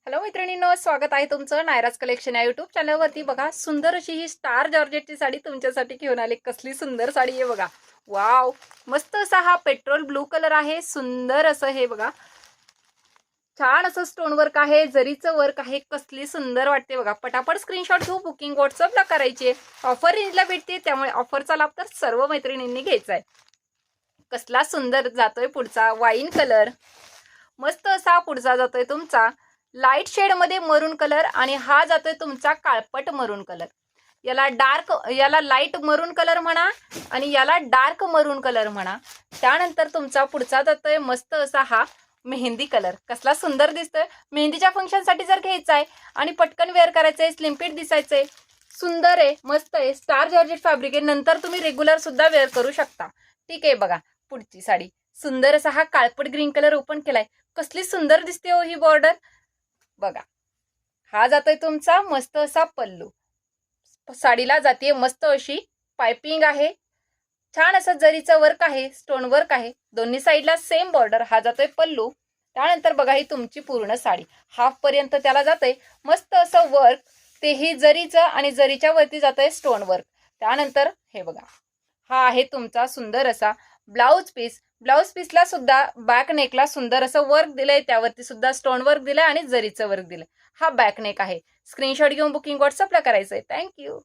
Hello मैत्रिणींनो, स्वागत आहे तुमचं नायराज कलेक्शन या यूट्यूब चॅनलवरती। बघा, सुंदर अशी ही स्टार जॉर्जेटची साडी तुमच्यासाठी घेऊन आली। कसली सुंदर साडी आहे बघा। वाव, मस्त असा हा पेट्रोल ब्लू कलर आहे। सुंदर असं हे बघा, छान असं स्टोन वर्क आहे, जरीचं वर्क आहे। कसली सुंदर वाटते बघा। पटापट स्क्रीनशॉट घेऊ, बुकिंग व्हॉट्सअपला करायची। ऑफर रेंजला भेटते, त्यामुळे ऑफरचा लाभ तर सर्व मैत्रिणींनी घ्यायचा आहे। कसला सुंदर जातोय पुढचा वाईन कलर, मस्त असा पुढचा जातोय तुमचा लाईट शेड मध्ये मरून कलर, आणि हा जातोय तुमचा काळपट मरून कलर। याला लाईट मरून कलर म्हणा आणि याला डार्क मरून कलर म्हणा। त्यानंतर तुमचा पुढचा जातोय मस्त असा हा मेहंदी कलर। कसला सुंदर दिसतोय। मेहंदीच्या फंक्शन साठी जर घ्यायचा आहे आणि पटकन वेअर करायचंय, स्लिम फिट दिसायचंय, सुंदर आहे, मस्त आहे। स्टार जॉर्जेट फॅब्रिक आहे, नंतर तुम्ही रेग्युलर सुद्धा वेअर करू शकता। ठीक आहे, बघा पुढची साडी। सुंदर असा हा काळपट ग्रीन कलर ओपन केलाय। कसली सुंदर दिसते हो ही बॉर्डर बघा। हा जातोय तुमचा मस्त असा पल्लू। साडीला जाते मस्त अशी पाइपिंग आहे, छान असं जरीचं वर्क आहे, स्टोन वर्क आहे, दोन्ही साईडला सेम बॉर्डर। हा जातोय पल्लू। त्यानंतर बघा ही तुमची पूर्ण साडी हाफ पर्यंत त्याला जातंय मस्त असं वर्क, तेही जरीचं, आणि जरीच्या वरती जातंय स्टोन वर्क। त्यानंतर हे बघा, हा आहे तुमचा सुंदर असा ब्लाउज पीस। ब्लाउज पीसला सुद्धा बॅक नेकला सुंदर असं वर्क दिलंय, त्यावरती सुद्धा स्टोन वर्क दिलंय आणि जरीचं वर्क दिलंय। हा बॅक नेक आहे। स्क्रीनशॉट घेऊन बुकिंग व्हॉट्सअपला करायचंय। थँक्यू।